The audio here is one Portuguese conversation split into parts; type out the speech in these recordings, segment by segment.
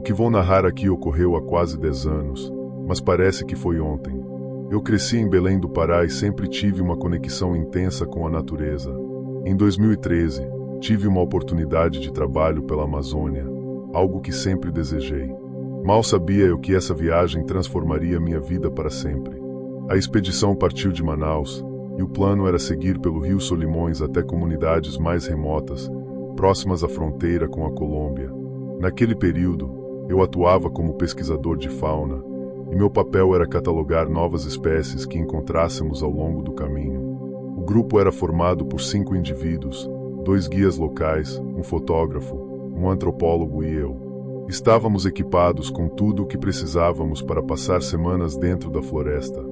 que vou narrar aqui ocorreu há quase 10 anos, mas parece que foi ontem. Eu cresci em Belém do Pará e sempre tive uma conexão intensa com a natureza. Em 2013, tive uma oportunidade de trabalho pela Amazônia, algo que sempre desejei. Mal sabia eu que essa viagem transformaria minha vida para sempre. A expedição partiu de Manaus, e o plano era seguir pelo Rio Solimões até comunidades mais remotas, próximas à fronteira com a Colômbia. Naquele período, eu atuava como pesquisador de fauna, e meu papel era catalogar novas espécies que encontrássemos ao longo do caminho. O grupo era formado por 5 indivíduos, 2 guias locais, um fotógrafo, um antropólogo e eu. Estávamos equipados com tudo o que precisávamos para passar semanas dentro da floresta.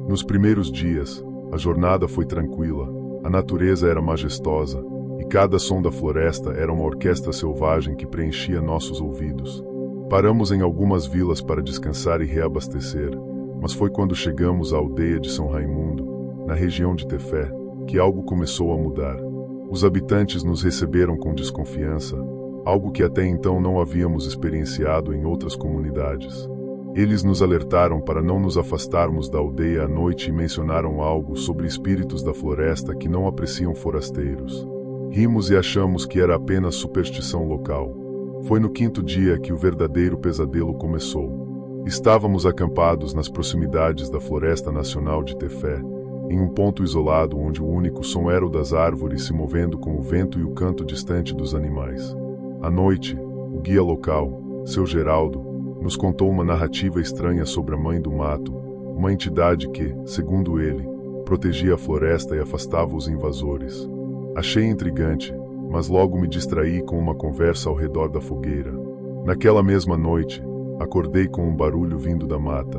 Nos primeiros dias, a jornada foi tranquila, a natureza era majestosa, e cada som da floresta era uma orquestra selvagem que preenchia nossos ouvidos. Paramos em algumas vilas para descansar e reabastecer, mas foi quando chegamos à aldeia de São Raimundo, na região de Tefé, que algo começou a mudar. Os habitantes nos receberam com desconfiança, algo que até então não havíamos experienciado em outras comunidades. Eles nos alertaram para não nos afastarmos da aldeia à noite e mencionaram algo sobre espíritos da floresta que não apreciam forasteiros. Rimos e achamos que era apenas superstição local. Foi no 5º dia que o verdadeiro pesadelo começou. Estávamos acampados nas proximidades da Floresta Nacional de Tefé, em um ponto isolado onde o único som era o das árvores se movendo com o vento e o canto distante dos animais. À noite, o guia local, seu Geraldo, nos contou uma narrativa estranha sobre a Mãe do Mato, uma entidade que, segundo ele, protegia a floresta e afastava os invasores. Achei intrigante, mas logo me distraí com uma conversa ao redor da fogueira. Naquela mesma noite, acordei com um barulho vindo da mata.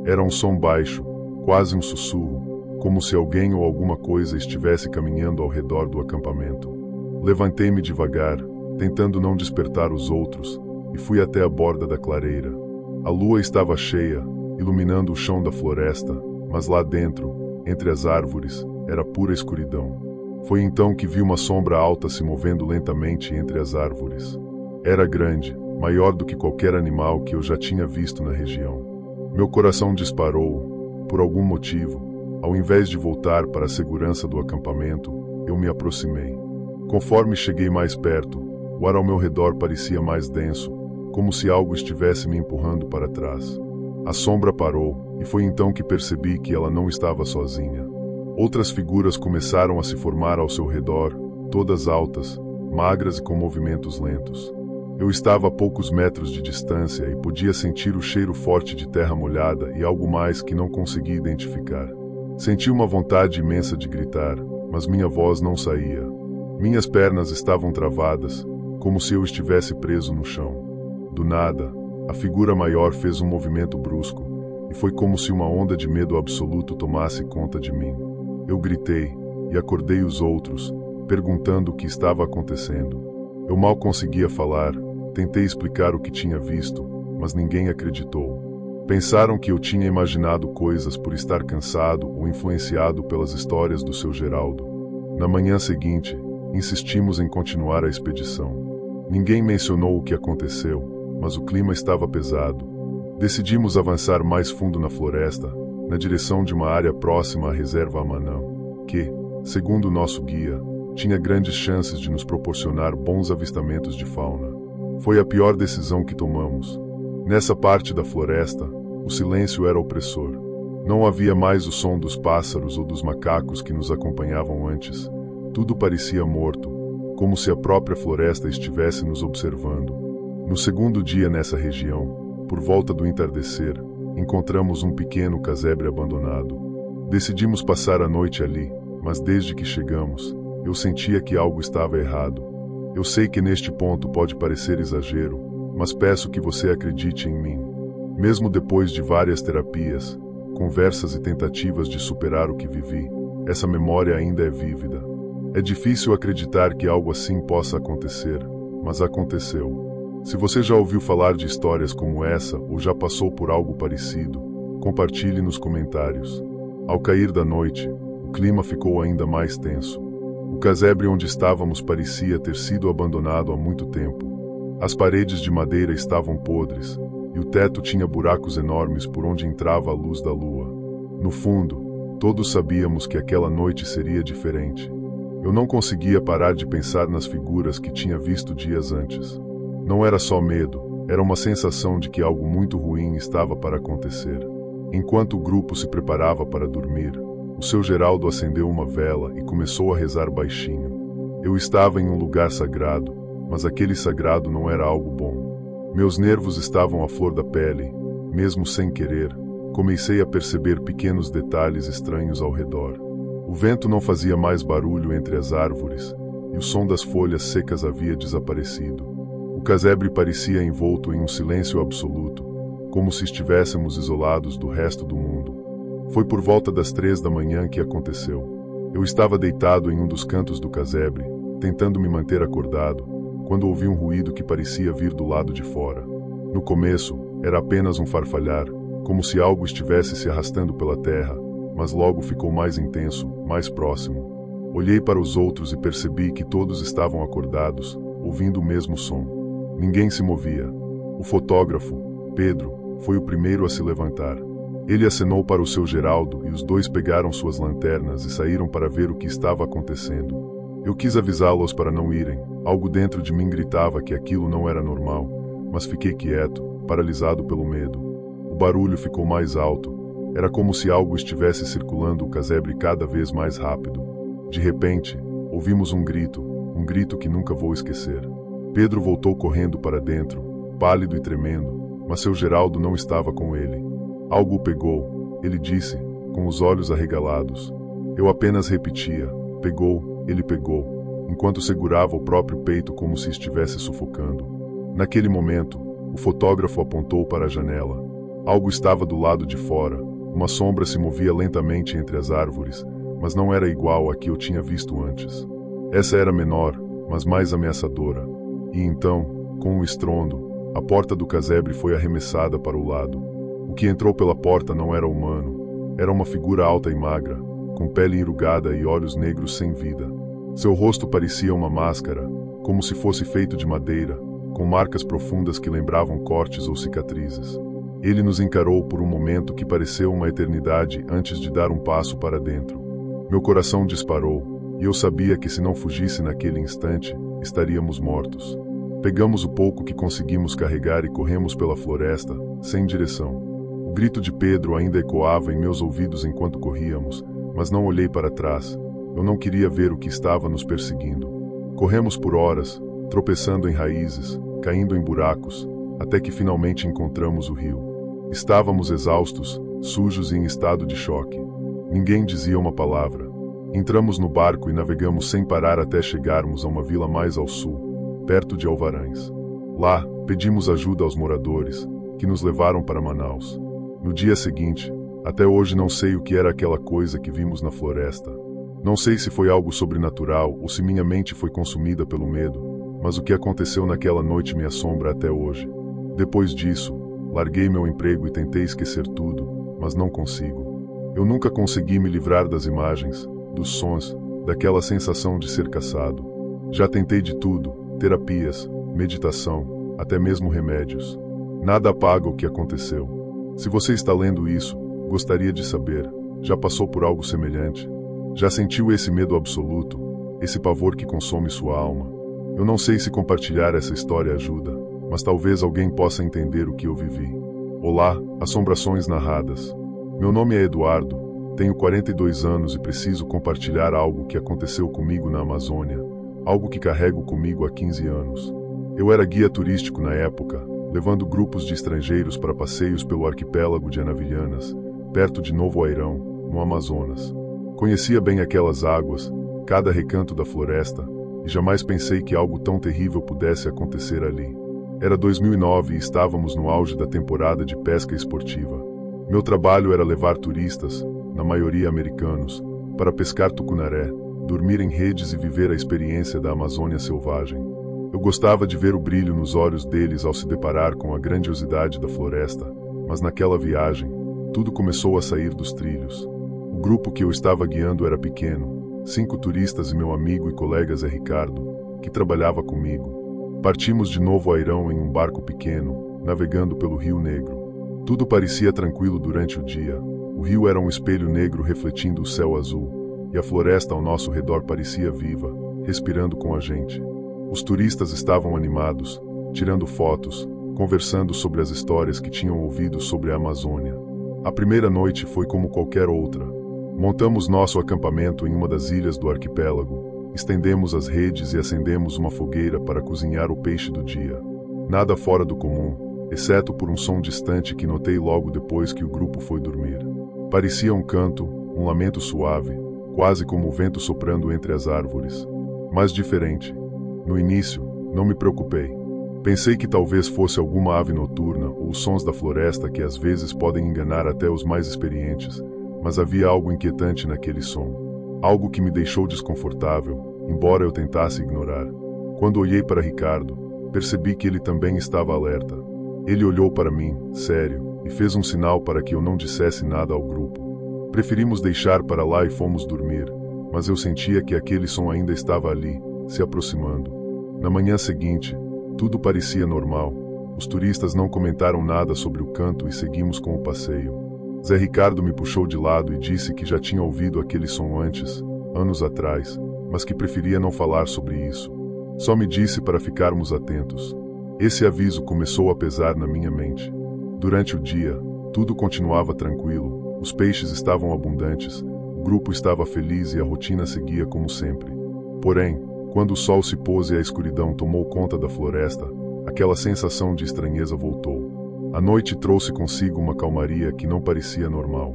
Era um som baixo, quase um sussurro, como se alguém ou alguma coisa estivesse caminhando ao redor do acampamento. Levantei-me devagar, tentando não despertar os outros, e fui até a borda da clareira. A lua estava cheia, iluminando o chão da floresta, mas lá dentro, entre as árvores, era pura escuridão. Foi então que vi uma sombra alta se movendo lentamente entre as árvores. Era grande, maior do que qualquer animal que eu já tinha visto na região. Meu coração disparou. Por algum motivo, ao invés de voltar para a segurança do acampamento, eu me aproximei. Conforme cheguei mais perto, o ar ao meu redor parecia mais denso, como se algo estivesse me empurrando para trás. A sombra parou, e foi então que percebi que ela não estava sozinha. Outras figuras começaram a se formar ao seu redor, todas altas, magras e com movimentos lentos. Eu estava a poucos metros de distância e podia sentir o cheiro forte de terra molhada e algo mais que não conseguia identificar. Senti uma vontade imensa de gritar, mas minha voz não saía. Minhas pernas estavam travadas, como se eu estivesse preso no chão. Do nada, a figura maior fez um movimento brusco, e foi como se uma onda de medo absoluto tomasse conta de mim. Eu gritei, e acordei os outros, perguntando o que estava acontecendo. Eu mal conseguia falar, tentei explicar o que tinha visto, mas ninguém acreditou. Pensaram que eu tinha imaginado coisas por estar cansado ou influenciado pelas histórias do seu Geraldo. Na manhã seguinte, insistimos em continuar a expedição. Ninguém mencionou o que aconteceu, mas o clima estava pesado. Decidimos avançar mais fundo na floresta, na direção de uma área próxima à reserva Amanã, que, segundo o nosso guia, tinha grandes chances de nos proporcionar bons avistamentos de fauna. Foi a pior decisão que tomamos. Nessa parte da floresta, o silêncio era opressor. Não havia mais o som dos pássaros ou dos macacos que nos acompanhavam antes. Tudo parecia morto, como se a própria floresta estivesse nos observando. No 2º dia nessa região, por volta do entardecer, encontramos um pequeno casebre abandonado. Decidimos passar a noite ali, mas desde que chegamos, eu sentia que algo estava errado. Eu sei que neste ponto pode parecer exagero, mas peço que você acredite em mim. Mesmo depois de várias terapias, conversas e tentativas de superar o que vivi, essa memória ainda é vívida. É difícil acreditar que algo assim possa acontecer, mas aconteceu. Se você já ouviu falar de histórias como essa ou já passou por algo parecido, compartilhe nos comentários. Ao cair da noite, o clima ficou ainda mais tenso. O casebre onde estávamos parecia ter sido abandonado há muito tempo. As paredes de madeira estavam podres, e o teto tinha buracos enormes por onde entrava a luz da lua. No fundo, todos sabíamos que aquela noite seria diferente. Eu não conseguia parar de pensar nas figuras que tinha visto dias antes. Não era só medo, era uma sensação de que algo muito ruim estava para acontecer. Enquanto o grupo se preparava para dormir, o seu Geraldo acendeu uma vela e começou a rezar baixinho. Eu estava em um lugar sagrado, mas aquele sagrado não era algo bom. Meus nervos estavam à flor da pele, mesmo sem querer. Comecei a perceber pequenos detalhes estranhos ao redor. O vento não fazia mais barulho entre as árvores, e o som das folhas secas havia desaparecido. O casebre parecia envolto em um silêncio absoluto, como se estivéssemos isolados do resto do mundo. Foi por volta das 3 da manhã que aconteceu. Eu estava deitado em um dos cantos do casebre, tentando me manter acordado, quando ouvi um ruído que parecia vir do lado de fora. No começo, era apenas um farfalhar, como se algo estivesse se arrastando pela terra, mas logo ficou mais intenso, mais próximo. Olhei para os outros e percebi que todos estavam acordados, ouvindo o mesmo som. Ninguém se movia. O fotógrafo, Pedro, foi o primeiro a se levantar. Ele acenou para o seu Geraldo e os dois pegaram suas lanternas e saíram para ver o que estava acontecendo. Eu quis avisá-los para não irem. Algo dentro de mim gritava que aquilo não era normal, mas fiquei quieto, paralisado pelo medo. O barulho ficou mais alto. Era como se algo estivesse circulando o casebre cada vez mais rápido. De repente, ouvimos um grito que nunca vou esquecer. Pedro voltou correndo para dentro, pálido e tremendo, mas seu Geraldo não estava com ele. Algo o pegou, ele disse, com os olhos arregalados. Eu apenas repetia, pegou, ele pegou, enquanto segurava o próprio peito como se estivesse sufocando. Naquele momento, o fotógrafo apontou para a janela. Algo estava do lado de fora. Uma sombra se movia lentamente entre as árvores, mas não era igual à que eu tinha visto antes. Essa era menor, mas mais ameaçadora. E então, com um estrondo, a porta do casebre foi arremessada para o lado. O que entrou pela porta não era humano. Era uma figura alta e magra, com pele enrugada e olhos negros sem vida. Seu rosto parecia uma máscara, como se fosse feito de madeira, com marcas profundas que lembravam cortes ou cicatrizes. Ele nos encarou por um momento que pareceu uma eternidade antes de dar um passo para dentro. Meu coração disparou, e eu sabia que se não fugisse naquele instante, estaríamos mortos. Pegamos o pouco que conseguimos carregar e corremos pela floresta, sem direção. O grito de Pedro ainda ecoava em meus ouvidos enquanto corríamos, mas não olhei para trás. Eu não queria ver o que estava nos perseguindo. Corremos por horas, tropeçando em raízes, caindo em buracos, até que finalmente encontramos o rio. Estávamos exaustos, sujos e em estado de choque. Ninguém dizia uma palavra. Entramos no barco e navegamos sem parar até chegarmos a uma vila mais ao sul, perto de Alvarães. Lá, pedimos ajuda aos moradores, que nos levaram para Manaus. No dia seguinte, até hoje não sei o que era aquela coisa que vimos na floresta. Não sei se foi algo sobrenatural ou se minha mente foi consumida pelo medo, mas o que aconteceu naquela noite me assombra até hoje. Depois disso, larguei meu emprego e tentei esquecer tudo, mas não consigo. Eu nunca consegui me livrar das imagens, dos sons, daquela sensação de ser caçado. Já tentei de tudo, terapias, meditação, até mesmo remédios. Nada apaga o que aconteceu. Se você está lendo isso, gostaria de saber, já passou por algo semelhante? Já sentiu esse medo absoluto, esse pavor que consome sua alma? Eu não sei se compartilhar essa história ajuda, mas talvez alguém possa entender o que eu vivi. Olá, Assombrações Narradas. Meu nome é Eduardo, tenho 42 anos e preciso compartilhar algo que aconteceu comigo na Amazônia, algo que carrego comigo há 15 anos. Eu era guia turístico na época, levando grupos de estrangeiros para passeios pelo arquipélago de Anavilhanas, perto de Novo Airão, no Amazonas. Conhecia bem aquelas águas, cada recanto da floresta, e jamais pensei que algo tão terrível pudesse acontecer ali. Era 2009 e estávamos no auge da temporada de pesca esportiva. Meu trabalho era levar turistas, na maioria americanos, para pescar tucunaré, dormir em redes e viver a experiência da Amazônia selvagem. Eu gostava de ver o brilho nos olhos deles ao se deparar com a grandiosidade da floresta, mas naquela viagem, tudo começou a sair dos trilhos. O grupo que eu estava guiando era pequeno, 5 turistas e meu amigo e colega Zé Ricardo, que trabalhava comigo. Partimos de Novo Airão em um barco pequeno, navegando pelo Rio Negro. Tudo parecia tranquilo durante o dia. O rio era um espelho negro refletindo o céu azul, e a floresta ao nosso redor parecia viva, respirando com a gente. Os turistas estavam animados, tirando fotos, conversando sobre as histórias que tinham ouvido sobre a Amazônia. A primeira noite foi como qualquer outra. Montamos nosso acampamento em uma das ilhas do arquipélago, estendemos as redes e acendemos uma fogueira para cozinhar o peixe do dia. Nada fora do comum, exceto por um som distante que notei logo depois que o grupo foi dormir. Parecia um canto, um lamento suave, quase como o vento soprando entre as árvores. Mas diferente. No início, não me preocupei. Pensei que talvez fosse alguma ave noturna ou os sons da floresta que às vezes podem enganar até os mais experientes, mas havia algo inquietante naquele som. Algo que me deixou desconfortável, embora eu tentasse ignorar. Quando olhei para Ricardo, percebi que ele também estava alerta. Ele olhou para mim, sério, e fez um sinal para que eu não dissesse nada ao grupo. Preferimos deixar para lá e fomos dormir, mas eu sentia que aquele som ainda estava ali, se aproximando. Na manhã seguinte, tudo parecia normal. Os turistas não comentaram nada sobre o canto e seguimos com o passeio. Zé Ricardo me puxou de lado e disse que já tinha ouvido aquele som antes, anos atrás, mas que preferia não falar sobre isso. Só me disse para ficarmos atentos. Esse aviso começou a pesar na minha mente. Durante o dia, tudo continuava tranquilo, os peixes estavam abundantes, o grupo estava feliz e a rotina seguia como sempre. Porém, quando o sol se pôs e a escuridão tomou conta da floresta, aquela sensação de estranheza voltou. A noite trouxe consigo uma calmaria que não parecia normal.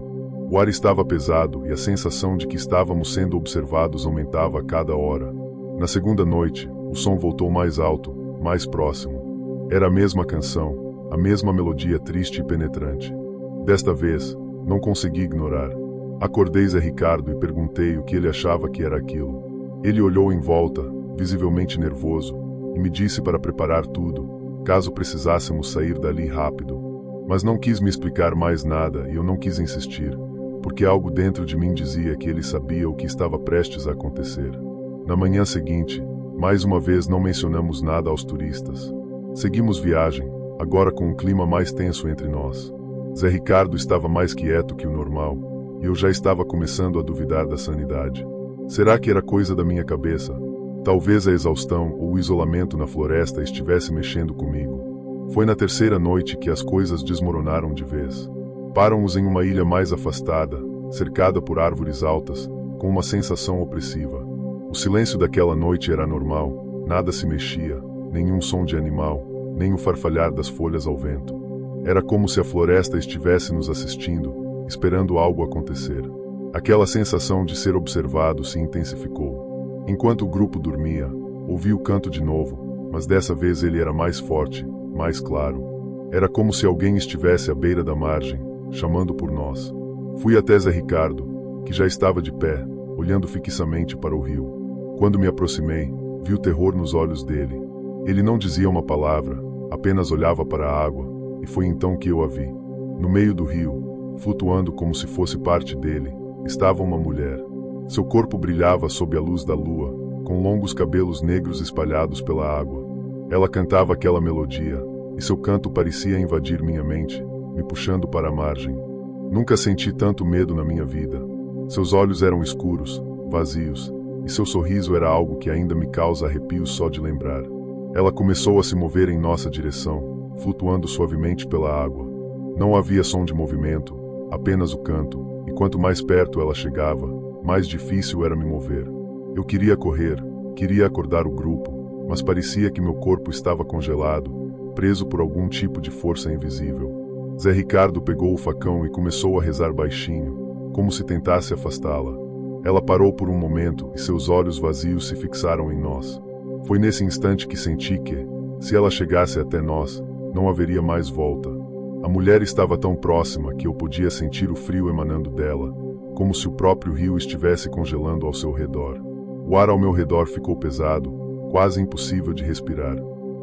O ar estava pesado e a sensação de que estávamos sendo observados aumentava a cada hora. Na segunda noite, o som voltou mais alto, mais próximo. Era a mesma canção, a mesma melodia triste e penetrante. Desta vez, não consegui ignorar. Acordei Zé Ricardo e perguntei o que ele achava que era aquilo. Ele olhou em volta, visivelmente nervoso, e me disse para preparar tudo, caso precisássemos sair dali rápido. Mas não quis me explicar mais nada e eu não quis insistir, porque algo dentro de mim dizia que ele sabia o que estava prestes a acontecer. Na manhã seguinte, mais uma vez não mencionamos nada aos turistas. Seguimos viagem, agora com um clima mais tenso entre nós. Zé Ricardo estava mais quieto que o normal, e eu já estava começando a duvidar da sanidade. Será que era coisa da minha cabeça? Talvez a exaustão ou o isolamento na floresta estivesse mexendo comigo. Foi na terceira noite que as coisas desmoronaram de vez. Paramos em uma ilha mais afastada, cercada por árvores altas, com uma sensação opressiva. O silêncio daquela noite era normal, nada se mexia, nenhum som de animal, nem o farfalhar das folhas ao vento. Era como se a floresta estivesse nos assistindo, esperando algo acontecer. Aquela sensação de ser observado se intensificou. Enquanto o grupo dormia, ouvi o canto de novo, mas dessa vez ele era mais forte, mais claro. Era como se alguém estivesse à beira da margem, chamando por nós. Fui até Zé Ricardo, que já estava de pé, olhando fixamente para o rio. Quando me aproximei, vi o terror nos olhos dele. Ele não dizia uma palavra, apenas olhava para a água, e foi então que eu a vi. No meio do rio, flutuando como se fosse parte dele, estava uma mulher. Seu corpo brilhava sob a luz da lua, com longos cabelos negros espalhados pela água. Ela cantava aquela melodia, e seu canto parecia invadir minha mente, me puxando para a margem. Nunca senti tanto medo na minha vida. Seus olhos eram escuros, vazios, e seu sorriso era algo que ainda me causa arrepios só de lembrar. Ela começou a se mover em nossa direção, flutuando suavemente pela água. Não havia som de movimento, apenas o canto, e quanto mais perto ela chegava, mais difícil era me mover. Eu queria correr, queria acordar o grupo, mas parecia que meu corpo estava congelado, preso por algum tipo de força invisível. Zé Ricardo pegou o facão e começou a rezar baixinho, como se tentasse afastá-la. Ela parou por um momento e seus olhos vazios se fixaram em nós. Foi nesse instante que senti que, se ela chegasse até nós, não haveria mais volta. A mulher estava tão próxima que eu podia sentir o frio emanando dela, como se o próprio rio estivesse congelando ao seu redor. O ar ao meu redor ficou pesado, quase impossível de respirar.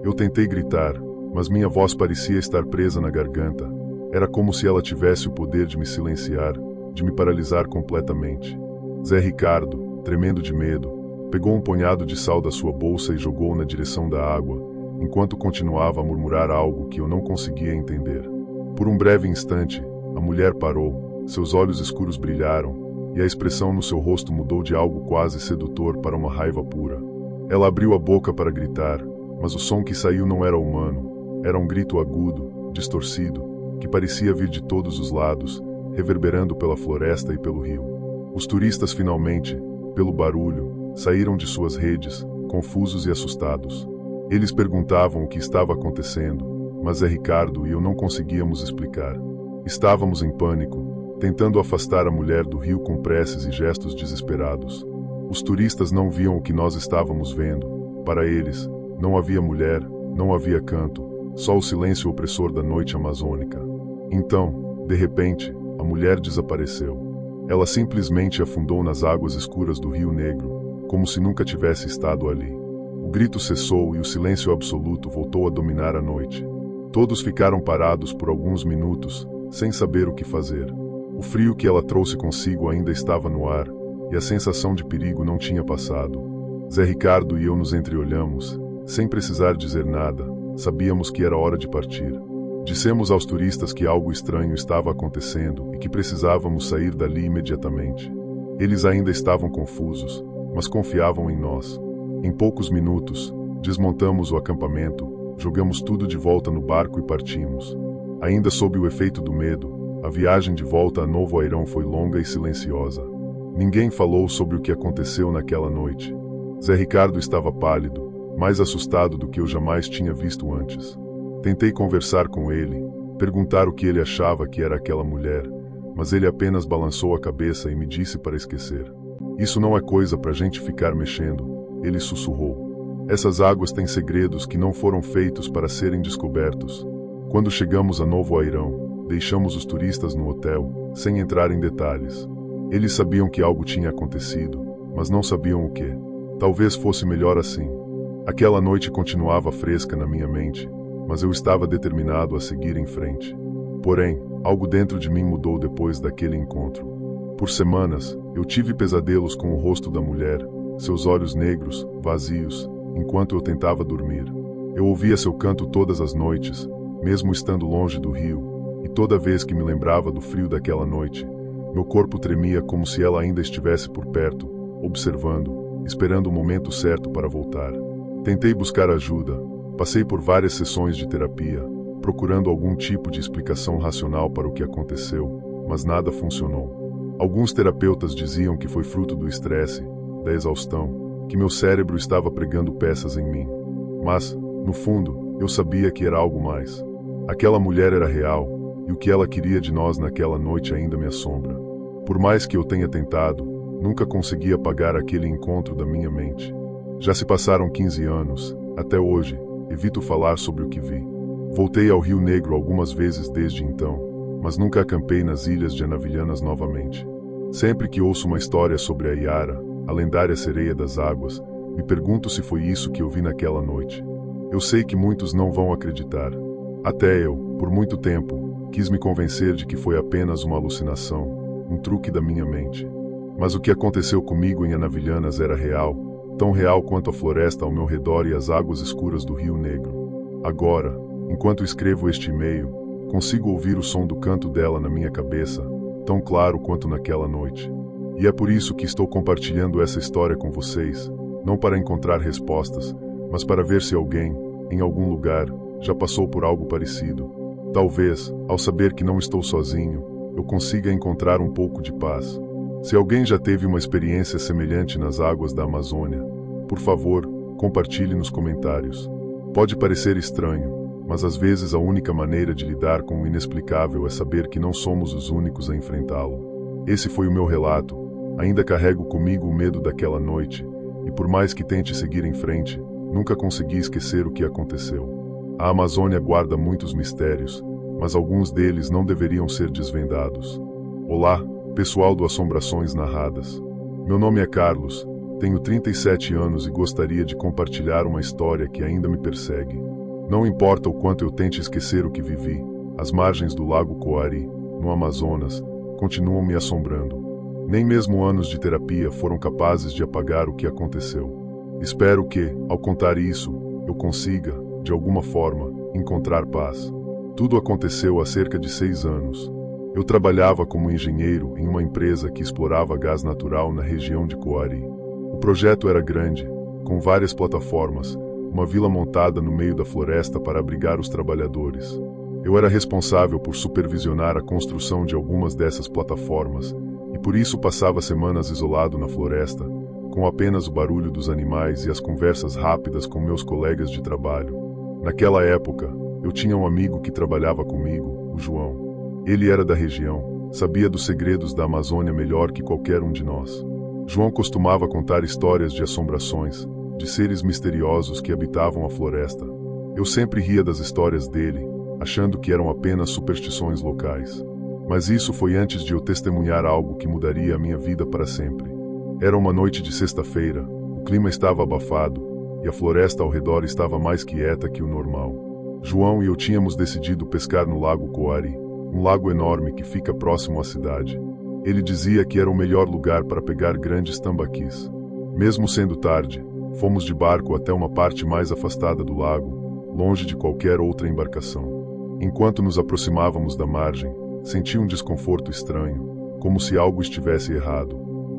Eu tentei gritar, mas minha voz parecia estar presa na garganta. Era como se ela tivesse o poder de me silenciar, de me paralisar completamente. Zé Ricardo, tremendo de medo, pegou um punhado de sal da sua bolsa e jogou na direção da água, enquanto continuava a murmurar algo que eu não conseguia entender. Por um breve instante, a mulher parou, seus olhos escuros brilharam, e a expressão no seu rosto mudou de algo quase sedutor para uma raiva pura. Ela abriu a boca para gritar, mas o som que saiu não era humano, era um grito agudo, distorcido, que parecia vir de todos os lados, reverberando pela floresta e pelo rio. Os turistas finalmente, pelo barulho, saíram de suas redes, confusos e assustados. Eles perguntavam o que estava acontecendo, mas Zé Ricardo e eu não conseguíamos explicar. Estávamos em pânico, tentando afastar a mulher do rio com preces e gestos desesperados. Os turistas não viam o que nós estávamos vendo. Para eles, não havia mulher, não havia canto, só o silêncio opressor da noite amazônica. Então, de repente, a mulher desapareceu. Ela simplesmente afundou nas águas escuras do Rio Negro, como se nunca tivesse estado ali. O grito cessou e o silêncio absoluto voltou a dominar a noite. Todos ficaram parados por alguns minutos, sem saber o que fazer. O frio que ela trouxe consigo ainda estava no ar, e a sensação de perigo não tinha passado. Zé Ricardo e eu nos entreolhamos, sem precisar dizer nada, sabíamos que era hora de partir. Dissemos aos turistas que algo estranho estava acontecendo e que precisávamos sair dali imediatamente. Eles ainda estavam confusos, mas confiavam em nós. Em poucos minutos, desmontamos o acampamento, jogamos tudo de volta no barco e partimos. Ainda sob o efeito do medo, a viagem de volta a Novo Airão foi longa e silenciosa. Ninguém falou sobre o que aconteceu naquela noite. Zé Ricardo estava pálido, mais assustado do que eu jamais tinha visto antes. Tentei conversar com ele, perguntar o que ele achava que era aquela mulher, mas ele apenas balançou a cabeça e me disse para esquecer. Isso não é coisa pra gente ficar mexendo, ele sussurrou. Essas águas têm segredos que não foram feitos para serem descobertos. Quando chegamos a Novo Airão, deixamos os turistas no hotel, sem entrar em detalhes. Eles sabiam que algo tinha acontecido, mas não sabiam o que. Talvez fosse melhor assim. Aquela noite continuava fresca na minha mente, mas eu estava determinado a seguir em frente. Porém, algo dentro de mim mudou depois daquele encontro. Por semanas, eu tive pesadelos com o rosto da mulher, seus olhos negros, vazios, enquanto eu tentava dormir. Eu ouvia seu canto todas as noites, mesmo estando longe do rio, e toda vez que me lembrava do frio daquela noite, meu corpo tremia como se ela ainda estivesse por perto, observando, esperando o momento certo para voltar. Tentei buscar ajuda, passei por várias sessões de terapia, procurando algum tipo de explicação racional para o que aconteceu, mas nada funcionou. Alguns terapeutas diziam que foi fruto do estresse, da exaustão, que meu cérebro estava pregando peças em mim. Mas, no fundo, eu sabia que era algo mais. Aquela mulher era real, e o que ela queria de nós naquela noite ainda me assombra. Por mais que eu tenha tentado, nunca consegui apagar aquele encontro da minha mente. Já se passaram 15 anos, até hoje, evito falar sobre o que vi. Voltei ao Rio Negro algumas vezes desde então, mas nunca acampei nas ilhas de Anavilhanas novamente. Sempre que ouço uma história sobre a Iara, a lendária sereia das águas, me pergunto se foi isso que eu vi naquela noite. Eu sei que muitos não vão acreditar. Até eu, por muito tempo, quis me convencer de que foi apenas uma alucinação, um truque da minha mente. Mas o que aconteceu comigo em Anavilhanas era real, tão real quanto a floresta ao meu redor e as águas escuras do Rio Negro. Agora, enquanto escrevo este e-mail, consigo ouvir o som do canto dela na minha cabeça, tão claro quanto naquela noite. E é por isso que estou compartilhando essa história com vocês, não para encontrar respostas, mas para ver se alguém, em algum lugar, já passou por algo parecido. Talvez, ao saber que não estou sozinho, eu consiga encontrar um pouco de paz. Se alguém já teve uma experiência semelhante nas águas da Amazônia, por favor, compartilhe nos comentários. Pode parecer estranho, mas às vezes a única maneira de lidar com o inexplicável é saber que não somos os únicos a enfrentá-lo. Esse foi o meu relato. Ainda carrego comigo o medo daquela noite, e por mais que tente seguir em frente, nunca consegui esquecer o que aconteceu. A Amazônia guarda muitos mistérios, mas alguns deles não deveriam ser desvendados. Olá, pessoal do Assombrações Narradas. Meu nome é Carlos, tenho 37 anos e gostaria de compartilhar uma história que ainda me persegue. Não importa o quanto eu tente esquecer o que vivi, as margens do Lago Coari, no Amazonas, continuam me assombrando. Nem mesmo anos de terapia foram capazes de apagar o que aconteceu. Espero que, ao contar isso, eu consiga, de alguma forma, encontrar paz. Tudo aconteceu há cerca de 6 anos. Eu trabalhava como engenheiro em uma empresa que explorava gás natural na região de Coari. O projeto era grande, com várias plataformas, uma vila montada no meio da floresta para abrigar os trabalhadores. Eu era responsável por supervisionar a construção de algumas dessas plataformas, e por isso passava semanas isolado na floresta, com apenas o barulho dos animais e as conversas rápidas com meus colegas de trabalho. Naquela época, eu tinha um amigo que trabalhava comigo, o João. Ele era da região, sabia dos segredos da Amazônia melhor que qualquer um de nós. João costumava contar histórias de assombrações, de seres misteriosos que habitavam a floresta. Eu sempre ria das histórias dele, achando que eram apenas superstições locais. Mas isso foi antes de eu testemunhar algo que mudaria a minha vida para sempre. Era uma noite de sexta-feira, o clima estava abafado, e a floresta ao redor estava mais quieta que o normal. João e eu tínhamos decidido pescar no Lago Coari, um lago enorme que fica próximo à cidade. Ele dizia que era o melhor lugar para pegar grandes tambaquis. Mesmo sendo tarde, fomos de barco até uma parte mais afastada do lago, longe de qualquer outra embarcação. Enquanto nos aproximávamos da margem, senti um desconforto estranho, como se algo estivesse errado.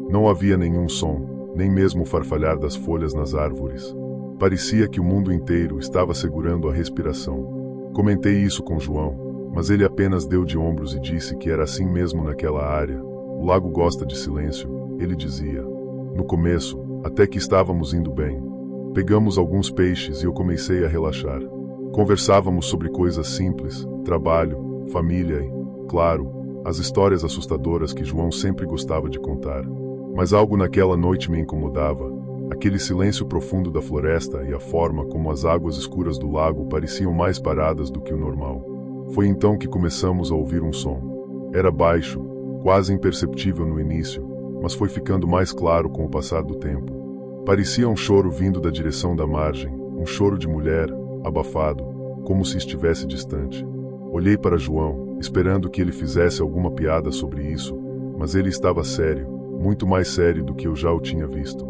Não havia nenhum som, nem mesmo o farfalhar das folhas nas árvores. Parecia que o mundo inteiro estava segurando a respiração. Comentei isso com João, mas ele apenas deu de ombros e disse que era assim mesmo naquela área. O lago gosta de silêncio, ele dizia. No começo, até que estávamos indo bem. Pegamos alguns peixes e eu comecei a relaxar. Conversávamos sobre coisas simples, trabalho, família e, claro, as histórias assustadoras que João sempre gostava de contar. Mas algo naquela noite me incomodava. Aquele silêncio profundo da floresta e a forma como as águas escuras do lago pareciam mais paradas do que o normal. Foi então que começamos a ouvir um som. Era baixo, quase imperceptível no início, mas foi ficando mais claro com o passar do tempo. Parecia um choro vindo da direção da margem, um choro de mulher, abafado, como se estivesse distante. Olhei para João, esperando que ele fizesse alguma piada sobre isso, mas ele estava sério, muito mais sério do que eu já o tinha visto.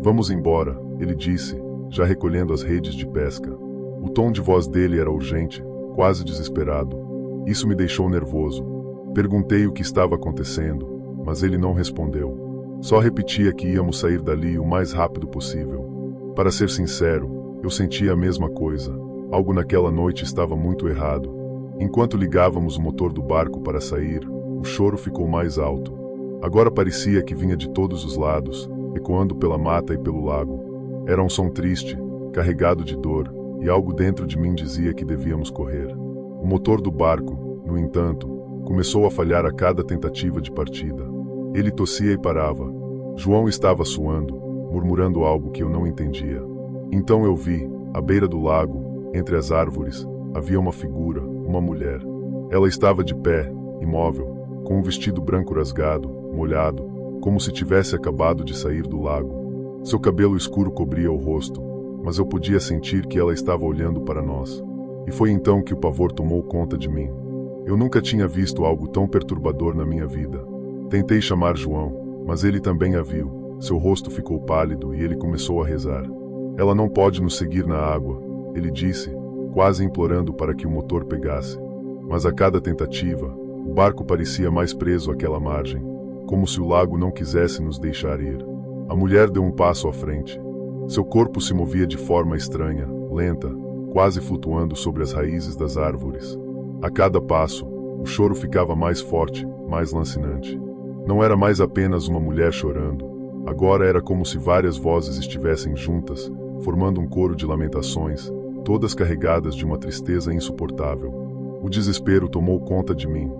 Vamos embora, ele disse, já recolhendo as redes de pesca. O tom de voz dele era urgente, quase desesperado. Isso me deixou nervoso. Perguntei o que estava acontecendo, mas ele não respondeu. Só repetia que íamos sair dali o mais rápido possível. Para ser sincero, eu sentia a mesma coisa. Algo naquela noite estava muito errado. Enquanto ligávamos o motor do barco para sair, o choro ficou mais alto. Agora parecia que vinha de todos os lados, ecoando pela mata e pelo lago. Era um som triste, carregado de dor, e algo dentro de mim dizia que devíamos correr. O motor do barco, no entanto, começou a falhar a cada tentativa de partida. Ele tossia e parava. João estava suando, murmurando algo que eu não entendia. Então eu vi, à beira do lago, entre as árvores, havia uma figura, uma mulher. Ela estava de pé, imóvel, com um vestido branco rasgado, molhado, como se tivesse acabado de sair do lago. Seu cabelo escuro cobria o rosto, mas eu podia sentir que ela estava olhando para nós. E foi então que o pavor tomou conta de mim. Eu nunca tinha visto algo tão perturbador na minha vida. Tentei chamar João, mas ele também a viu. Seu rosto ficou pálido e ele começou a rezar. Ela não pode nos seguir na água, ele disse, quase implorando para que o motor pegasse. Mas a cada tentativa, o barco parecia mais preso àquela margem, como se o lago não quisesse nos deixar ir. A mulher deu um passo à frente. Seu corpo se movia de forma estranha, lenta, quase flutuando sobre as raízes das árvores. A cada passo, o choro ficava mais forte, mais lancinante. Não era mais apenas uma mulher chorando. Agora era como se várias vozes estivessem juntas, formando um coro de lamentações, todas carregadas de uma tristeza insuportável. O desespero tomou conta de mim.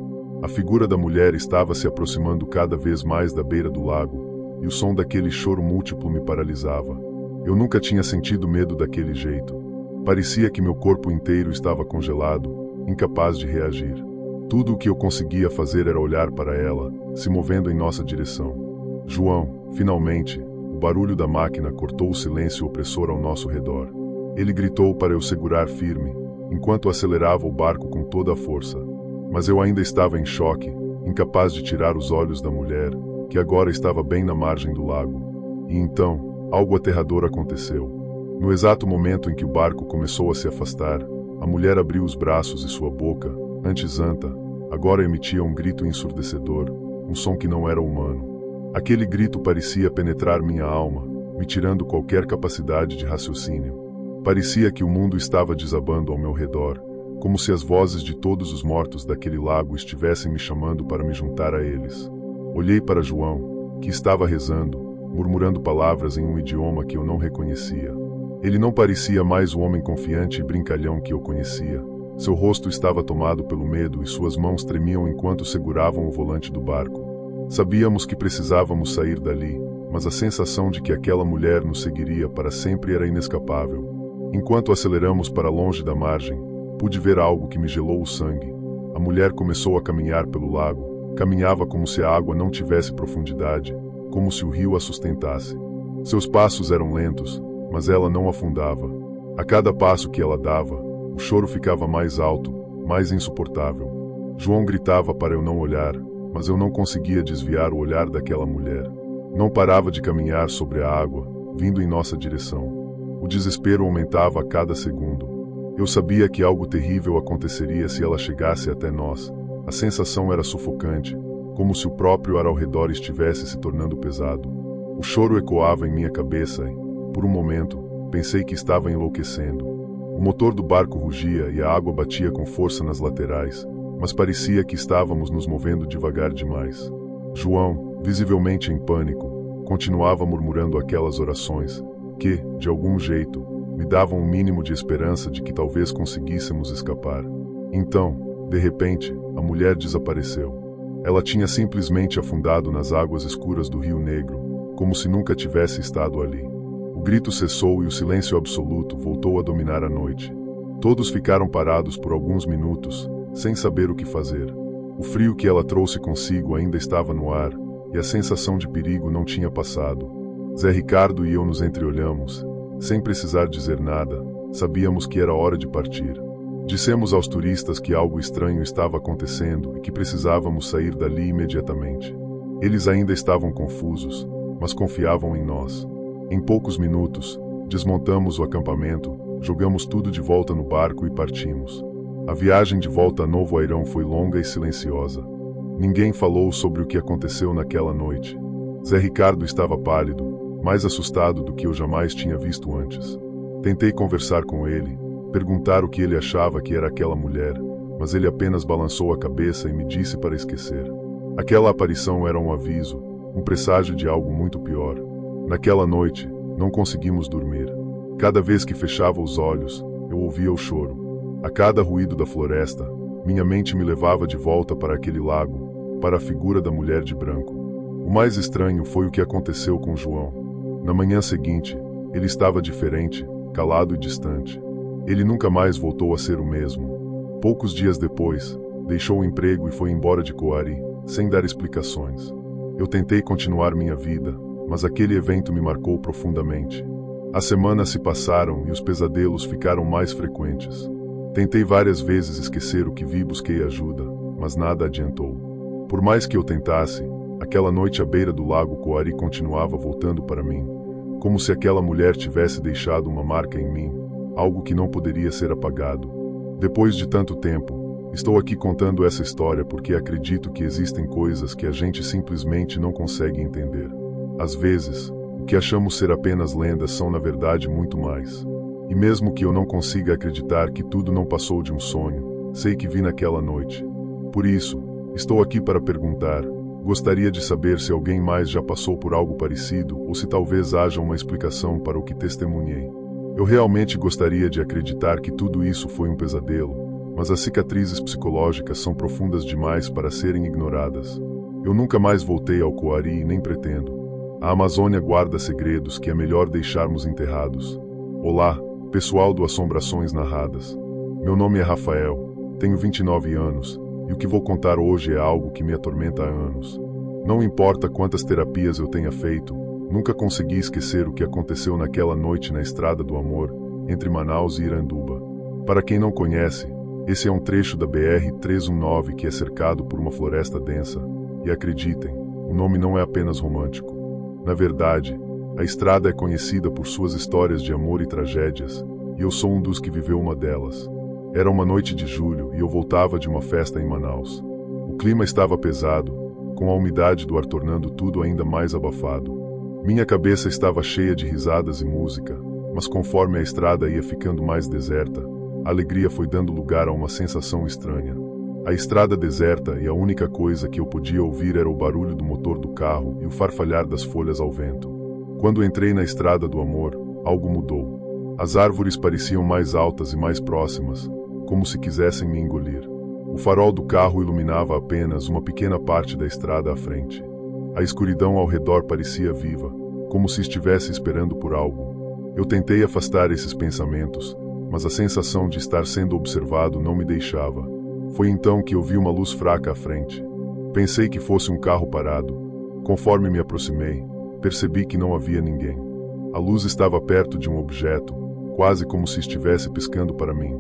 A figura da mulher estava se aproximando cada vez mais da beira do lago, e o som daquele choro múltiplo me paralisava. Eu nunca tinha sentido medo daquele jeito. Parecia que meu corpo inteiro estava congelado, incapaz de reagir. Tudo o que eu conseguia fazer era olhar para ela, se movendo em nossa direção. João, finalmente, o barulho da máquina cortou o silêncio opressor ao nosso redor. Ele gritou para eu segurar firme, enquanto acelerava o barco com toda a força. Mas eu ainda estava em choque, incapaz de tirar os olhos da mulher, que agora estava bem na margem do lago. E então, algo aterrador aconteceu. No exato momento em que o barco começou a se afastar, a mulher abriu os braços e sua boca, antes anta, agora emitia um grito ensurdecedor, um som que não era humano. Aquele grito parecia penetrar minha alma, me tirando qualquer capacidade de raciocínio. Parecia que o mundo estava desabando ao meu redor, como se as vozes de todos os mortos daquele lago estivessem me chamando para me juntar a eles. Olhei para João, que estava rezando, murmurando palavras em um idioma que eu não reconhecia. Ele não parecia mais o homem confiante e brincalhão que eu conhecia. Seu rosto estava tomado pelo medo e suas mãos tremiam enquanto seguravam o volante do barco. Sabíamos que precisávamos sair dali, mas a sensação de que aquela mulher nos seguiria para sempre era inescapável. Enquanto aceleramos para longe da margem, pude ver algo que me gelou o sangue. A mulher começou a caminhar pelo lago. Caminhava como se a água não tivesse profundidade, como se o rio a sustentasse. Seus passos eram lentos, mas ela não afundava. A cada passo que ela dava, o choro ficava mais alto, mais insuportável. João gritava para eu não olhar, mas eu não conseguia desviar o olhar daquela mulher. Não parava de caminhar sobre a água, vindo em nossa direção. O desespero aumentava a cada segundo. Eu sabia que algo terrível aconteceria se ela chegasse até nós. A sensação era sufocante, como se o próprio ar ao redor estivesse se tornando pesado. O choro ecoava em minha cabeça e, por um momento, pensei que estava enlouquecendo. O motor do barco rugia e a água batia com força nas laterais, mas parecia que estávamos nos movendo devagar demais. João, visivelmente em pânico, continuava murmurando aquelas orações que, de algum jeito, me davam um mínimo de esperança de que talvez conseguíssemos escapar. Então, de repente, a mulher desapareceu. Ela tinha simplesmente afundado nas águas escuras do Rio Negro, como se nunca tivesse estado ali. O grito cessou e o silêncio absoluto voltou a dominar a noite. Todos ficaram parados por alguns minutos, sem saber o que fazer. O frio que ela trouxe consigo ainda estava no ar, e a sensação de perigo não tinha passado. Zé Ricardo e eu nos entreolhamos. Sem precisar dizer nada, sabíamos que era hora de partir. Dissemos aos turistas que algo estranho estava acontecendo e que precisávamos sair dali imediatamente. Eles ainda estavam confusos, mas confiavam em nós. Em poucos minutos, desmontamos o acampamento, jogamos tudo de volta no barco e partimos. A viagem de volta a Novo Airão foi longa e silenciosa. Ninguém falou sobre o que aconteceu naquela noite. Zé Ricardo estava pálido, mais assustado do que eu jamais tinha visto antes. Tentei conversar com ele, perguntar o que ele achava que era aquela mulher, mas ele apenas balançou a cabeça e me disse para esquecer. Aquela aparição era um aviso, um presságio de algo muito pior. Naquela noite, não conseguimos dormir. Cada vez que fechava os olhos, eu ouvia o choro. A cada ruído da floresta, minha mente me levava de volta para aquele lago, para a figura da mulher de branco. O mais estranho foi o que aconteceu com João. Na manhã seguinte, ele estava diferente, calado e distante. Ele nunca mais voltou a ser o mesmo. Poucos dias depois, deixou o emprego e foi embora de Coari, sem dar explicações. Eu tentei continuar minha vida, mas aquele evento me marcou profundamente. As semanas se passaram e os pesadelos ficaram mais frequentes. Tentei várias vezes esquecer o que vi e busquei ajuda, mas nada adiantou. Por mais que eu tentasse, aquela noite à beira do lago Coari continuava voltando para mim, como se aquela mulher tivesse deixado uma marca em mim, algo que não poderia ser apagado. Depois de tanto tempo, estou aqui contando essa história porque acredito que existem coisas que a gente simplesmente não consegue entender. Às vezes, o que achamos ser apenas lendas são na verdade muito mais. E mesmo que eu não consiga acreditar que tudo não passou de um sonho, sei que vi naquela noite. Por isso, estou aqui para perguntar. Gostaria de saber se alguém mais já passou por algo parecido ou se talvez haja uma explicação para o que testemunhei. Eu realmente gostaria de acreditar que tudo isso foi um pesadelo, mas as cicatrizes psicológicas são profundas demais para serem ignoradas. Eu nunca mais voltei ao Coari e nem pretendo. A Amazônia guarda segredos que é melhor deixarmos enterrados. Olá, pessoal do Assombrações Narradas. Meu nome é Rafael, tenho 29 anos. E o que vou contar hoje é algo que me atormenta há anos. Não importa quantas terapias eu tenha feito, nunca consegui esquecer o que aconteceu naquela noite na Estrada do Amor, entre Manaus e Iranduba. Para quem não conhece, esse é um trecho da BR-319 que é cercado por uma floresta densa. E acreditem, o nome não é apenas romântico. Na verdade, A estrada é conhecida por suas histórias de amor e tragédias, e eu sou um dos que viveu uma delas. Era uma noite de julho e eu voltava de uma festa em Manaus. O clima estava pesado, com a umidade do ar tornando tudo ainda mais abafado. Minha cabeça estava cheia de risadas e música, mas conforme a estrada ia ficando mais deserta, a alegria foi dando lugar a uma sensação estranha. A estrada deserta e a única coisa que eu podia ouvir era o barulho do motor do carro e o farfalhar das folhas ao vento. Quando entrei na estrada do amor, algo mudou. As árvores pareciam mais altas e mais próximas, como se quisessem me engolir. O farol do carro iluminava apenas uma pequena parte da estrada à frente. A escuridão ao redor parecia viva, como se estivesse esperando por algo. Eu tentei afastar esses pensamentos, mas a sensação de estar sendo observado não me deixava. Foi então que eu vi uma luz fraca à frente. Pensei que fosse um carro parado. Conforme me aproximei, percebi que não havia ninguém. A luz estava perto de um objeto, quase como se estivesse piscando para mim.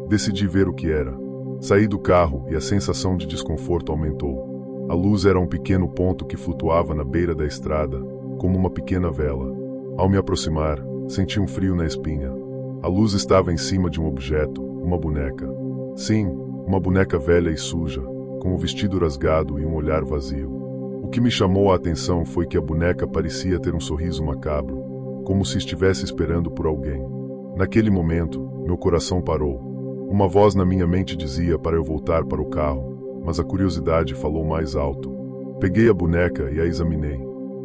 Decidi ver o que era. Saí do carro e a sensação de desconforto aumentou. A luz era um pequeno ponto que flutuava na beira da estrada, como uma pequena vela. Ao me aproximar, senti um frio na espinha. A luz estava em cima de um objeto, uma boneca. Sim, uma boneca velha e suja, com o vestido rasgado e um olhar vazio. O que me chamou a atenção foi que a boneca parecia ter um sorriso macabro, como se estivesse esperando por alguém. Naquele momento, meu coração parou. Uma voz na minha mente dizia para eu voltar para o carro, mas a curiosidade falou mais alto. Peguei a boneca e a examinei.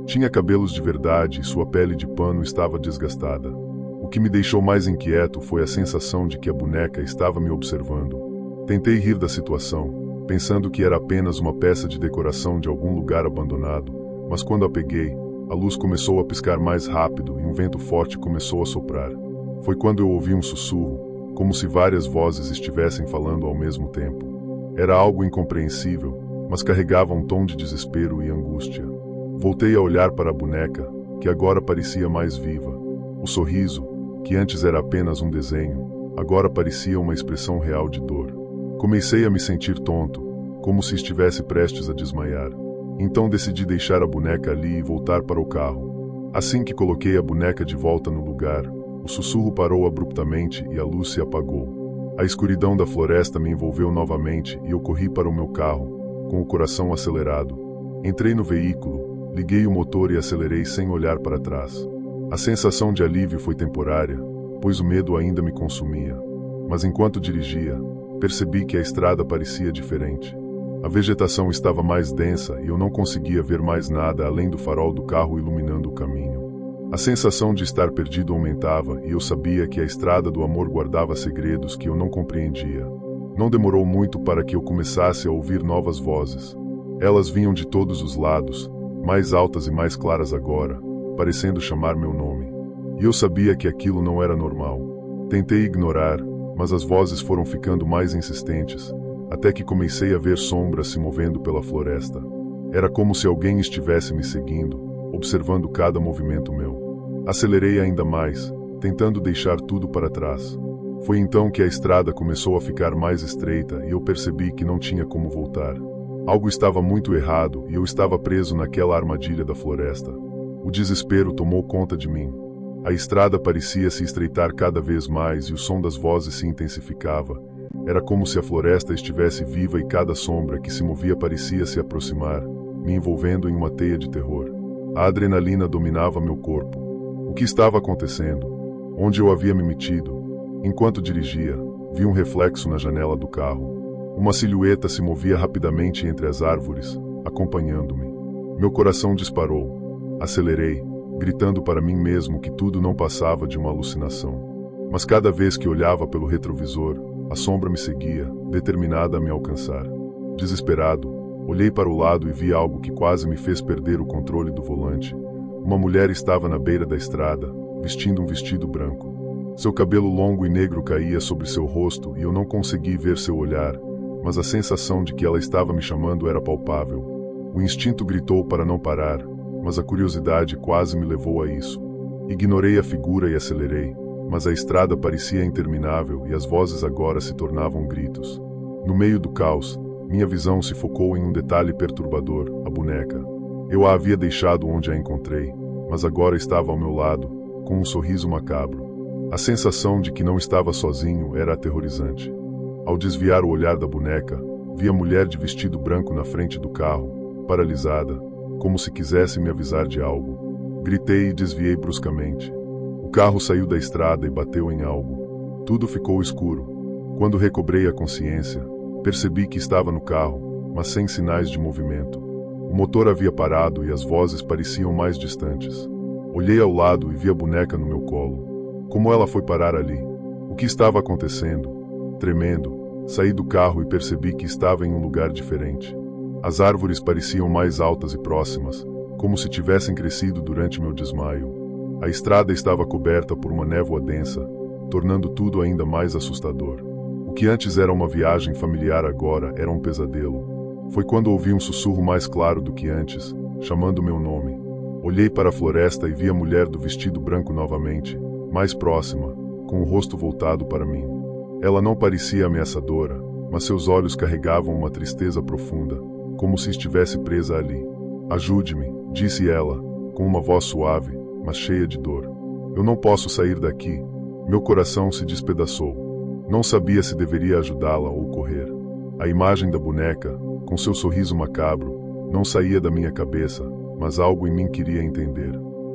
Tinha cabelos de verdade e sua pele de pano estava desgastada. O que me deixou mais inquieto foi a sensação de que a boneca estava me observando. Tentei rir da situação, pensando que era apenas uma peça de decoração de algum lugar abandonado, mas quando a peguei, a luz começou a piscar mais rápido e um vento forte começou a soprar. Foi quando eu ouvi um sussurro, como se várias vozes estivessem falando ao mesmo tempo. Era algo incompreensível, mas carregava um tom de desespero e angústia. Voltei a olhar para a boneca, que agora parecia mais viva. O sorriso, que antes era apenas um desenho, agora parecia uma expressão real de dor. Comecei a me sentir tonto, como se estivesse prestes a desmaiar. Então decidi deixar a boneca ali e voltar para o carro. Assim que coloquei a boneca de volta no lugar, o sussurro parou abruptamente e a luz se apagou. A escuridão da floresta me envolveu novamente e eu corri para o meu carro, com o coração acelerado. Entrei no veículo, liguei o motor e acelerei sem olhar para trás. A sensação de alívio foi temporária, pois o medo ainda me consumia. Mas enquanto dirigia, percebi que a estrada parecia diferente. A vegetação estava mais densa e eu não conseguia ver mais nada além do farol do carro iluminando o caminho. A sensação de estar perdido aumentava e eu sabia que a estrada do amor guardava segredos que eu não compreendia. Não demorou muito para que eu começasse a ouvir novas vozes. Elas vinham de todos os lados, mais altas e mais claras agora, parecendo chamar meu nome. E eu sabia que aquilo não era normal. Tentei ignorar, mas as vozes foram ficando mais insistentes, até que comecei a ver sombras se movendo pela floresta. Era como se alguém estivesse me seguindo, observando cada movimento meu. Acelerei ainda mais, tentando deixar tudo para trás. Foi então que a estrada começou a ficar mais estreita e eu percebi que não tinha como voltar. Algo estava muito errado e eu estava preso naquela armadilha da floresta. O desespero tomou conta de mim. A estrada parecia se estreitar cada vez mais e o som das vozes se intensificava. Era como se a floresta estivesse viva e cada sombra que se movia parecia se aproximar, me envolvendo em uma teia de terror. A adrenalina dominava meu corpo. O que estava acontecendo? Onde eu havia me metido? Enquanto dirigia, vi um reflexo na janela do carro. Uma silhueta se movia rapidamente entre as árvores, acompanhando-me. Meu coração disparou. Acelerei, gritando para mim mesmo que tudo não passava de uma alucinação. Mas cada vez que olhava pelo retrovisor, a sombra me seguia, determinada a me alcançar. Desesperado, olhei para o lado e vi algo que quase me fez perder o controle do volante. Uma mulher estava na beira da estrada, vestindo um vestido branco. Seu cabelo longo e negro caía sobre seu rosto e eu não consegui ver seu olhar, mas a sensação de que ela estava me chamando era palpável. O instinto gritou para não parar, mas a curiosidade quase me levou a isso. Ignorei a figura e acelerei, mas a estrada parecia interminável e as vozes agora se tornavam gritos. No meio do caos, minha visão se focou em um detalhe perturbador, a boneca. Eu a havia deixado onde a encontrei, mas agora estava ao meu lado, com um sorriso macabro. A sensação de que não estava sozinho era aterrorizante. Ao desviar o olhar da boneca, vi a mulher de vestido branco na frente do carro, paralisada, como se quisesse me avisar de algo. Gritei e desviei bruscamente. O carro saiu da estrada e bateu em algo. Tudo ficou escuro. Quando recobrei a consciência, percebi que estava no carro, mas sem sinais de movimento. O motor havia parado e as vozes pareciam mais distantes. Olhei ao lado e vi a boneca no meu colo. Como ela foi parar ali? O que estava acontecendo? Tremendo, saí do carro e percebi que estava em um lugar diferente. As árvores pareciam mais altas e próximas, como se tivessem crescido durante meu desmaio. A estrada estava coberta por uma névoa densa, tornando tudo ainda mais assustador. O que antes era uma viagem familiar agora era um pesadelo. Foi quando ouvi um sussurro mais claro do que antes, chamando meu nome. Olhei para a floresta e vi a mulher do vestido branco novamente, mais próxima, com o rosto voltado para mim. Ela não parecia ameaçadora, mas seus olhos carregavam uma tristeza profunda, como se estivesse presa ali. Ajude-me, disse ela, com uma voz suave, mas cheia de dor. Eu não posso sair daqui. Meu coração se despedaçou. Não sabia se deveria ajudá-la ou correr. A imagem da boneca, com seu sorriso macabro, não saía da minha cabeça, mas algo em mim queria entender.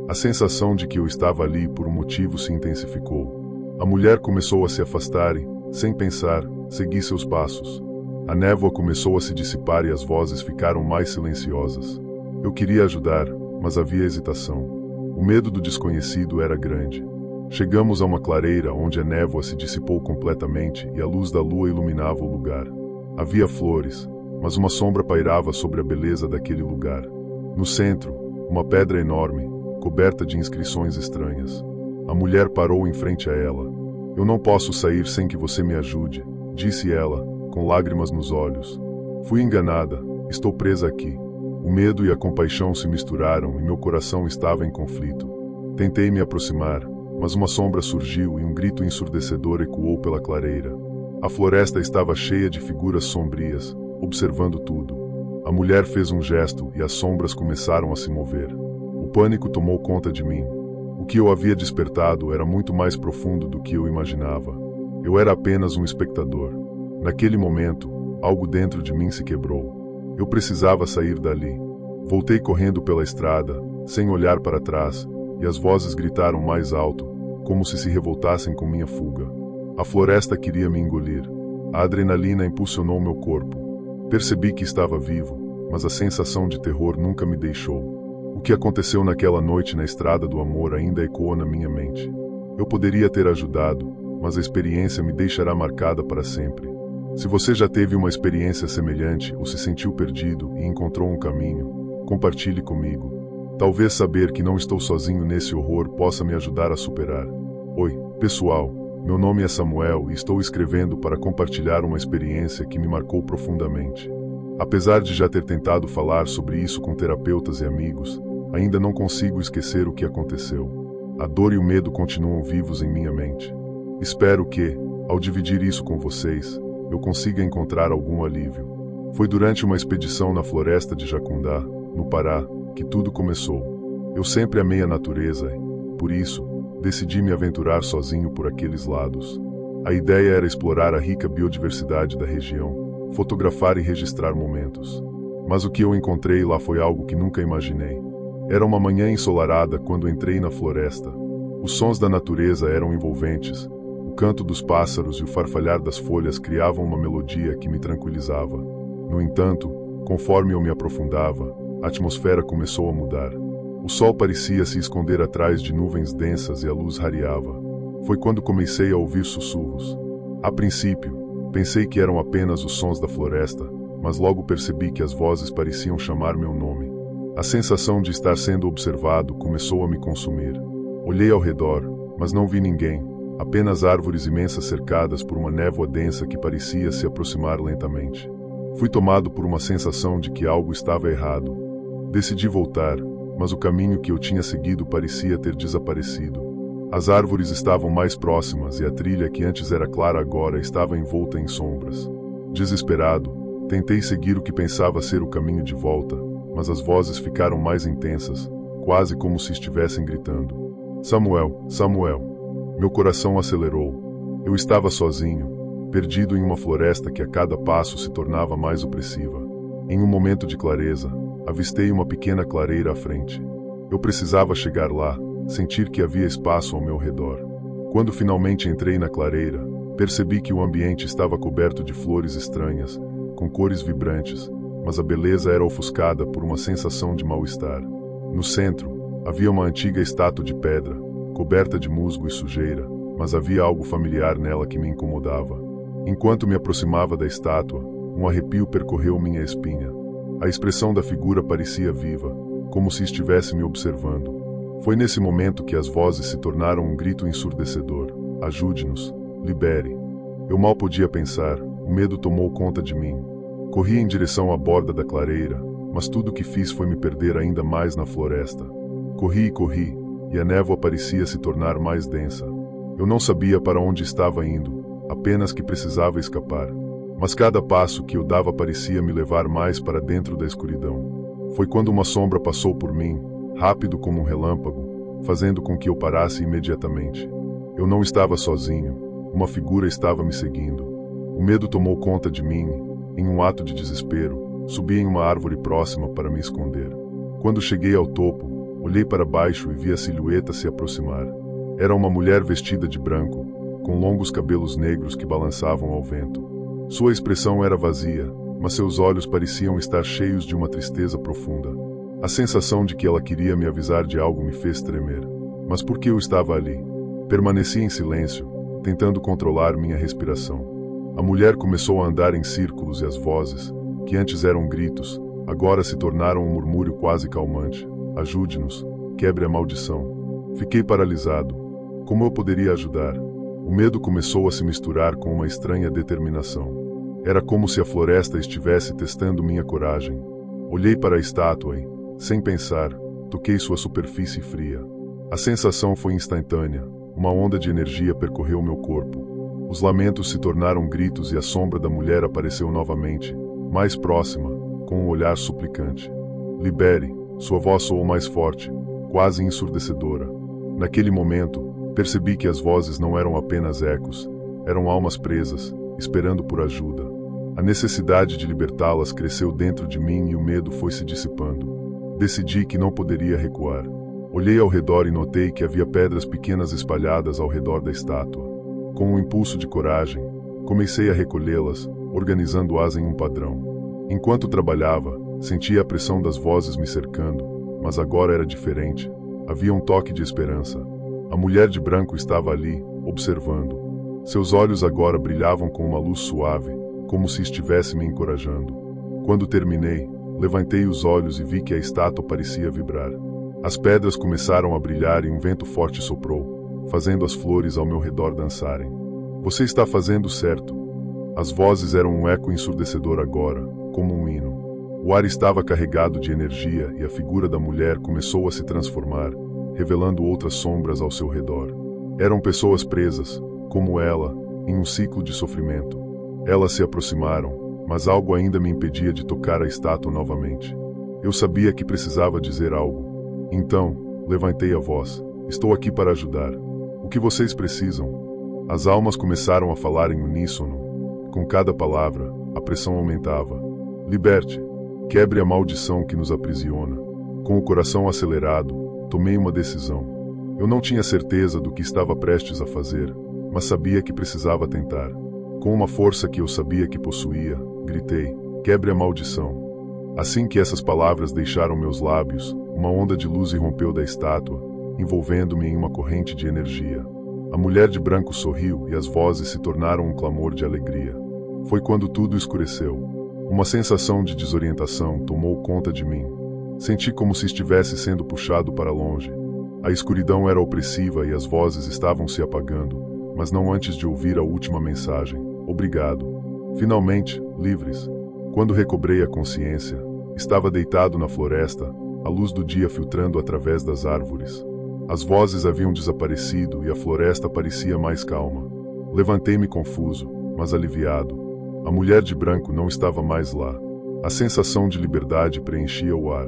A sensação de que eu estava ali por um motivo se intensificou. A mulher começou a se afastar e, sem pensar, segui seus passos. A névoa começou a se dissipar e as vozes ficaram mais silenciosas. Eu queria ajudar, mas havia hesitação. O medo do desconhecido era grande. Chegamos a uma clareira onde a névoa se dissipou completamente e a luz da lua iluminava o lugar. Havia flores, mas uma sombra pairava sobre a beleza daquele lugar. No centro, uma pedra enorme, coberta de inscrições estranhas. A mulher parou em frente a ela. Eu não posso sair sem que você me ajude, disse ela, com lágrimas nos olhos. Fui enganada, estou presa aqui. O medo e a compaixão se misturaram e meu coração estava em conflito. Tentei me aproximar, mas uma sombra surgiu e um grito ensurdecedor ecoou pela clareira. A floresta estava cheia de figuras sombrias, observando tudo. A mulher fez um gesto e as sombras começaram a se mover. O pânico tomou conta de mim. O que eu havia despertado era muito mais profundo do que eu imaginava. Eu era apenas um espectador. Naquele momento, algo dentro de mim se quebrou. Eu precisava sair dali. Voltei correndo pela estrada, sem olhar para trás, e as vozes gritaram mais alto, como se revoltassem com minha fuga. A floresta queria me engolir. A adrenalina impulsionou meu corpo. Percebi que estava vivo, mas a sensação de terror nunca me deixou. O que aconteceu naquela noite na Estrada do Amor ainda ecoou na minha mente. Eu poderia ter ajudado, mas a experiência me deixará marcada para sempre. Se você já teve uma experiência semelhante ou se sentiu perdido e encontrou um caminho, compartilhe comigo. Talvez saber que não estou sozinho nesse horror possa me ajudar a superar. Oi, pessoal. Meu nome é Samuel e estou escrevendo para compartilhar uma experiência que me marcou profundamente. Apesar de já ter tentado falar sobre isso com terapeutas e amigos, ainda não consigo esquecer o que aconteceu. A dor e o medo continuam vivos em minha mente. Espero que, ao dividir isso com vocês, eu consiga encontrar algum alívio. Foi durante uma expedição na floresta de Jacundá, no Pará, que tudo começou. Eu sempre amei a natureza e, por isso, decidi me aventurar sozinho por aqueles lados. A ideia era explorar a rica biodiversidade da região, fotografar e registrar momentos. Mas o que eu encontrei lá foi algo que nunca imaginei. Era uma manhã ensolarada quando entrei na floresta. Os sons da natureza eram envolventes. O canto dos pássaros e o farfalhar das folhas criavam uma melodia que me tranquilizava. No entanto, conforme eu me aprofundava, a atmosfera começou a mudar. O sol parecia se esconder atrás de nuvens densas e a luz rareava. Foi quando comecei a ouvir sussurros. A princípio, pensei que eram apenas os sons da floresta, mas logo percebi que as vozes pareciam chamar meu nome. A sensação de estar sendo observado começou a me consumir. Olhei ao redor, mas não vi ninguém, apenas árvores imensas cercadas por uma névoa densa que parecia se aproximar lentamente. Fui tomado por uma sensação de que algo estava errado. Decidi voltar, mas o caminho que eu tinha seguido parecia ter desaparecido. As árvores estavam mais próximas e a trilha que antes era clara agora estava envolta em sombras. Desesperado, tentei seguir o que pensava ser o caminho de volta, mas as vozes ficaram mais intensas, quase como se estivessem gritando. Samuel, Samuel. Meu coração acelerou. Eu estava sozinho, perdido em uma floresta que a cada passo se tornava mais opressiva. Em um momento de clareza, avistei uma pequena clareira à frente. Eu precisava chegar lá, sentir que havia espaço ao meu redor. Quando finalmente entrei na clareira, percebi que o ambiente estava coberto de flores estranhas, com cores vibrantes, mas a beleza era ofuscada por uma sensação de mal-estar. No centro, havia uma antiga estátua de pedra, coberta de musgo e sujeira, mas havia algo familiar nela que me incomodava. Enquanto me aproximava da estátua, um arrepio percorreu minha espinha. A expressão da figura parecia viva, como se estivesse me observando. Foi nesse momento que as vozes se tornaram um grito ensurdecedor. Ajude-nos, libere. Eu mal podia pensar, o medo tomou conta de mim. Corri em direção à borda da clareira, mas tudo o que fiz foi me perder ainda mais na floresta. Corri e corri, e a névoa parecia se tornar mais densa. Eu não sabia para onde estava indo, apenas que precisava escapar. Mas cada passo que eu dava parecia me levar mais para dentro da escuridão. Foi quando uma sombra passou por mim, rápido como um relâmpago, fazendo com que eu parasse imediatamente. Eu não estava sozinho, uma figura estava me seguindo. O medo tomou conta de mim. Em um ato de desespero, subi em uma árvore próxima para me esconder. Quando cheguei ao topo, olhei para baixo e vi a silhueta se aproximar. Era uma mulher vestida de branco, com longos cabelos negros que balançavam ao vento. Sua expressão era vazia, mas seus olhos pareciam estar cheios de uma tristeza profunda. A sensação de que ela queria me avisar de algo me fez tremer. Mas por que eu estava ali? Permaneci em silêncio, tentando controlar minha respiração. A mulher começou a andar em círculos e as vozes, que antes eram gritos, agora se tornaram um murmúrio quase calmante. Ajude-nos, quebre a maldição. Fiquei paralisado. Como eu poderia ajudar? O medo começou a se misturar com uma estranha determinação. Era como se a floresta estivesse testando minha coragem. Olhei para a estátua e, sem pensar, toquei sua superfície fria. A sensação foi instantânea. Uma onda de energia percorreu meu corpo. Os lamentos se tornaram gritos e a sombra da mulher apareceu novamente, mais próxima, com um olhar suplicante. Libere, sua voz soou mais forte, quase ensurdecedora. Naquele momento, percebi que as vozes não eram apenas ecos, eram almas presas, esperando por ajuda. A necessidade de libertá-las cresceu dentro de mim e o medo foi se dissipando. Decidi que não poderia recuar. Olhei ao redor e notei que havia pedras pequenas espalhadas ao redor da estátua. Com um impulso de coragem, comecei a recolhê-las, organizando-as em um padrão. Enquanto trabalhava, sentia a pressão das vozes me cercando, mas agora era diferente. Havia um toque de esperança. A mulher de branco estava ali, observando. Seus olhos agora brilhavam com uma luz suave, como se estivesse me encorajando. Quando terminei, levantei os olhos e vi que a estátua parecia vibrar. As pedras começaram a brilhar e um vento forte soprou, fazendo as flores ao meu redor dançarem. Você está fazendo certo. As vozes eram um eco ensurdecedor agora, como um hino. O ar estava carregado de energia e a figura da mulher começou a se transformar, revelando outras sombras ao seu redor. Eram pessoas presas, como ela, em um ciclo de sofrimento. Elas se aproximaram, mas algo ainda me impedia de tocar a estátua novamente. Eu sabia que precisava dizer algo. Então, levantei a voz. Estou aqui para ajudar. O que vocês precisam? As almas começaram a falar em uníssono. Com cada palavra, a pressão aumentava. Liberte. Quebre a maldição que nos aprisiona. Com o coração acelerado, tomei uma decisão. Eu não tinha certeza do que estava prestes a fazer, mas sabia que precisava tentar. Com uma força que eu sabia que possuía, gritei: quebre a maldição. Assim que essas palavras deixaram meus lábios, uma onda de luz irrompeu da estátua, envolvendo-me em uma corrente de energia. A mulher de branco sorriu e as vozes se tornaram um clamor de alegria. Foi quando tudo escureceu. Uma sensação de desorientação tomou conta de mim. Senti como se estivesse sendo puxado para longe. A escuridão era opressiva e as vozes estavam se apagando, mas não antes de ouvir a última mensagem: obrigado. Finalmente, livres. Quando recobrei a consciência, estava deitado na floresta, a luz do dia filtrando através das árvores. As vozes haviam desaparecido e a floresta parecia mais calma. Levantei-me confuso, mas aliviado. A mulher de branco não estava mais lá. A sensação de liberdade preenchia o ar.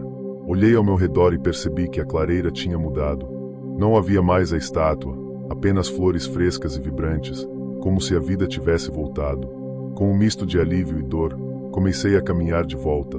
Olhei ao meu redor e percebi que a clareira tinha mudado. Não havia mais a estátua, apenas flores frescas e vibrantes, como se a vida tivesse voltado. Com um misto de alívio e dor, comecei a caminhar de volta.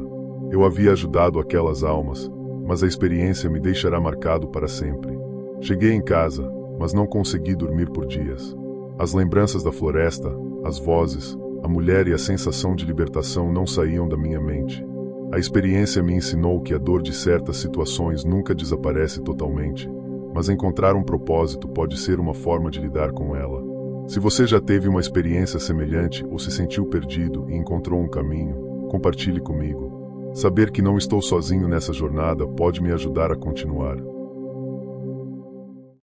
Eu havia ajudado aquelas almas, mas a experiência me deixará marcado para sempre. Cheguei em casa, mas não consegui dormir por dias. As lembranças da floresta, as vozes, a mulher e a sensação de libertação não saíam da minha mente. A experiência me ensinou que a dor de certas situações nunca desaparece totalmente, mas encontrar um propósito pode ser uma forma de lidar com ela. Se você já teve uma experiência semelhante ou se sentiu perdido e encontrou um caminho, compartilhe comigo. Saber que não estou sozinho nessa jornada pode me ajudar a continuar.